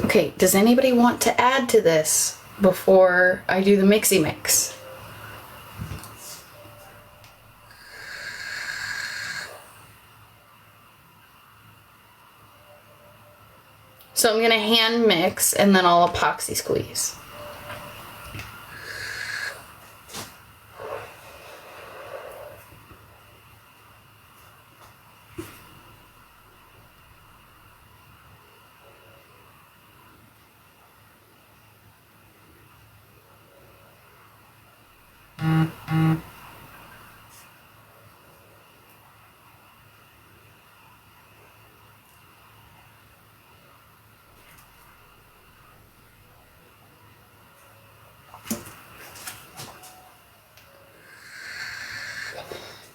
Okay, does anybody want to add to this before I do the mixy mix? So I'm gonna hand mix and then I'll epoxy squeeze.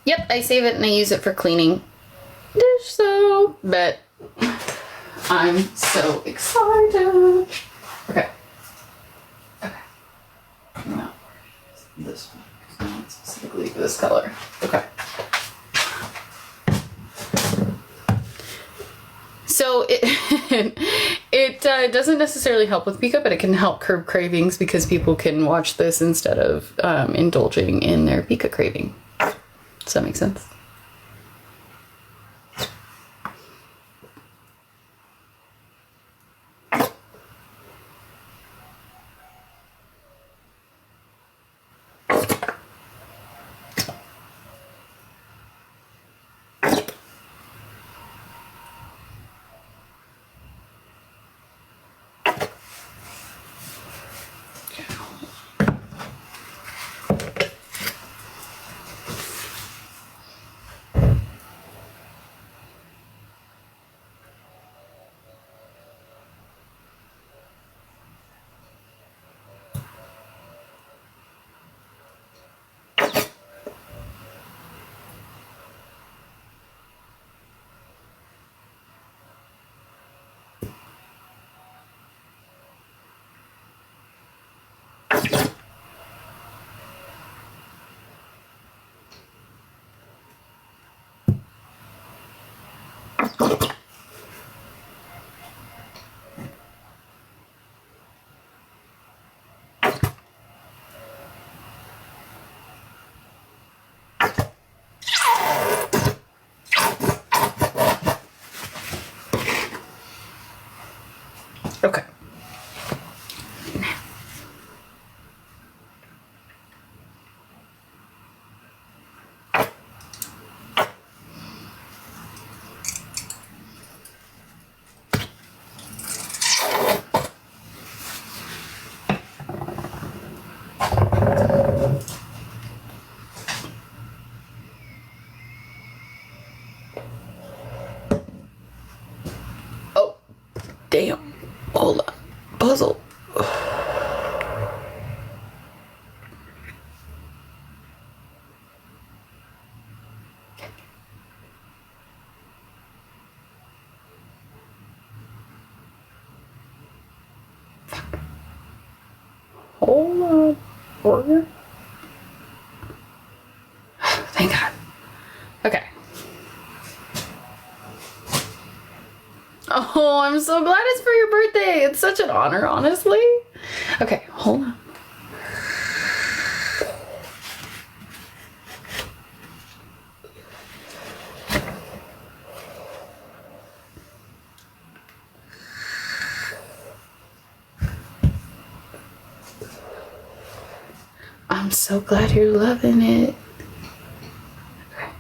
Yep, I save it and I use it for cleaning dish soap, but I'm so excited. Okay. Okay. No, this one, because I want specifically for this color. Okay. So it doesn't necessarily help with pica, but it can help curb cravings because people can watch this instead of indulging in their pica craving. Does that make sense? Okay. Oh, damn. Hold on. Puzzle. Hold on. Order. Thank God. Okay. Oh, I'm so glad it's for your birthday. It's such an honor, honestly. Okay, hold on. I'm so glad you're loving it. Okay.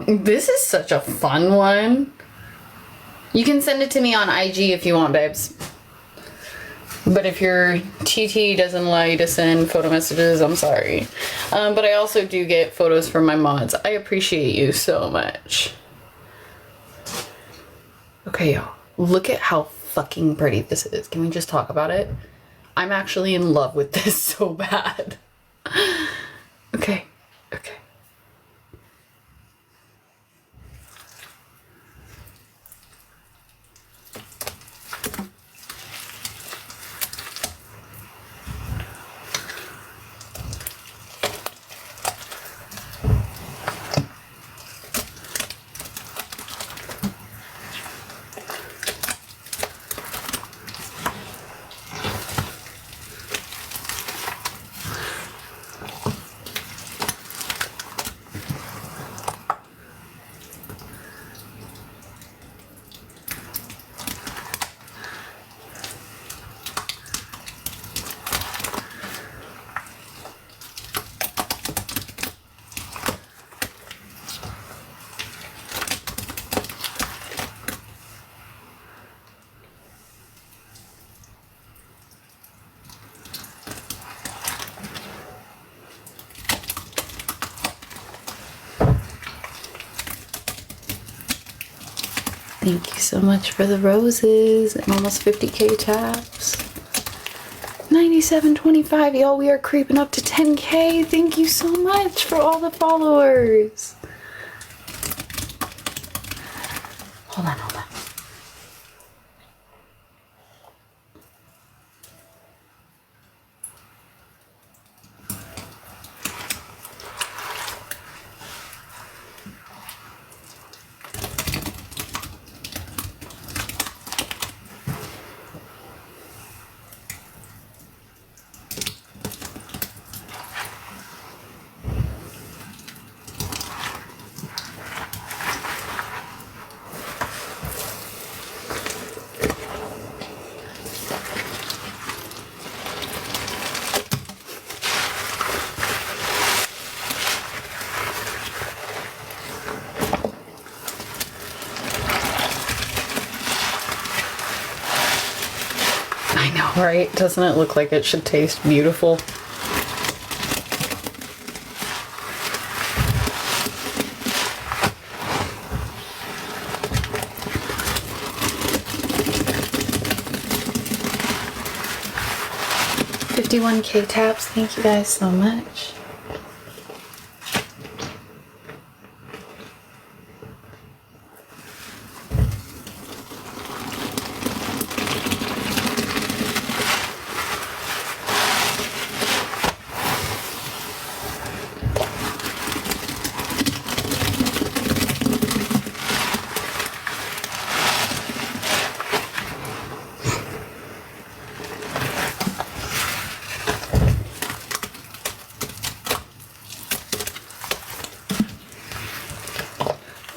This is such a fun one. You can send it to me on IG if you want, babes. But if your TT doesn't allow you to send photo messages, I'm sorry. But I also do get photos from my mods. I appreciate you so much. Okay, y'all. Look at how fucking pretty this is. Can we just talk about it? I'm actually in love with this so bad. Okay. Okay. Thank you so much for the roses and almost 50k taps. 97.25, y'all, we are creeping up to 10k. Thank you so much for all the followers. Hold on, hold on. Right? Doesn't it look like it should taste beautiful? $51k taps. Thank you guys so much.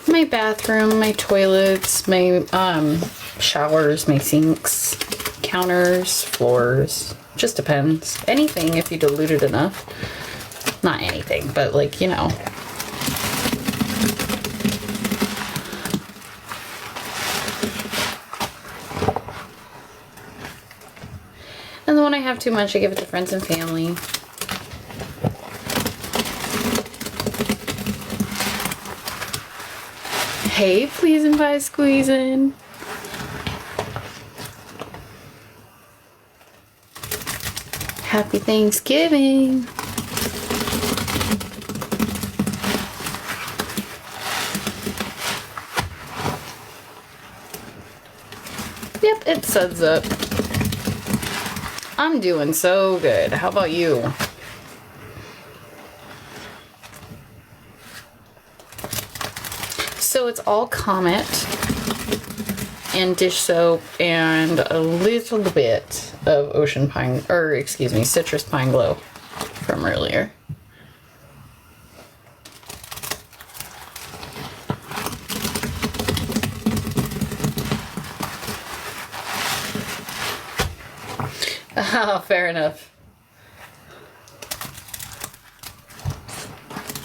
My bathroom, my toilets, my showers, my sinks, counters, floors. Just depends. Anything if you dilute it enough. Not anything, but like, you know. And then when I have too much, I give it to friends and family. Hey, please invite squeezing. Happy Thanksgiving. Yep, it suds up. I'm doing so good. How about you? So it's all Comet and dish soap and a little bit of ocean pine, or excuse me, citrus pine glow from earlier. Oh, fair enough.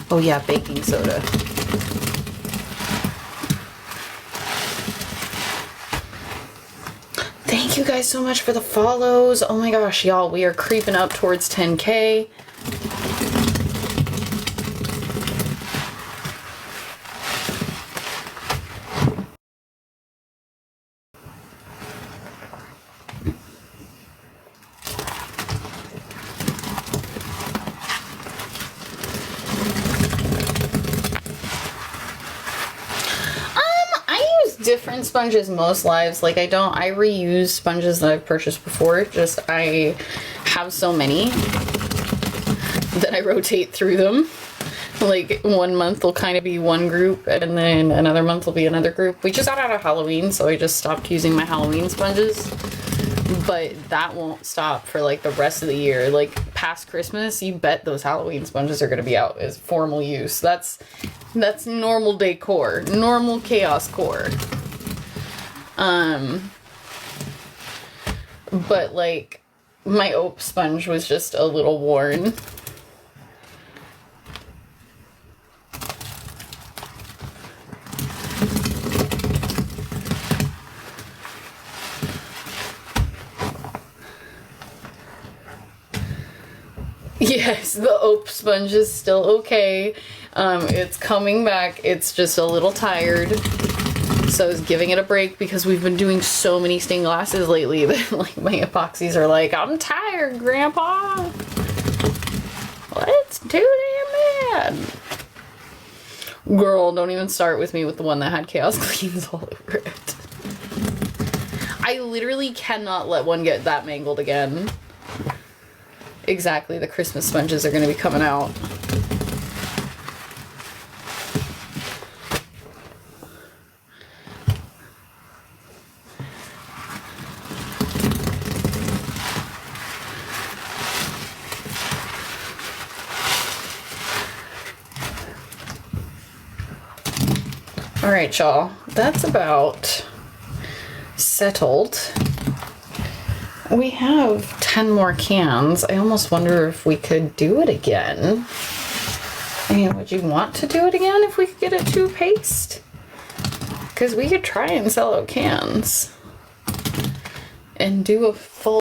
Oh yeah, baking soda. Thank you guys so much for the follows. Oh my gosh, y'all, we are creeping up towards 10k. Different sponges most lives. Like I reuse sponges that I've purchased before. Just I have so many that I rotate through them. Like 1 month will kind of be one group and then another month will be another group. We just got out of Halloween, so I just stopped using my Halloween sponges. But that won't stop for like the rest of the year. Like past Christmas, you bet those Halloween sponges are going to be out as formal use. That's normal decor, normal chaos core. But like my oap sponge was just a little worn. Yes, the oap sponge is still okay. It's coming back. It's just a little tired. So I was giving it a break because we've been doing so many stained glasses lately that like my epoxies are like, I'm tired, Grandpa. Well, it's too damn bad. Girl, don't even start with me with the one that had chaos cleans all over it. I literally cannot let one get that mangled again. Exactly, the Christmas sponges are going to be coming out. All right, y'all, that's about settled. We have 10 more cans. I almost wonder if we could do it again. I mean, would you want to do it again if we could get it to paste? Because we could try and sell out cans and do a full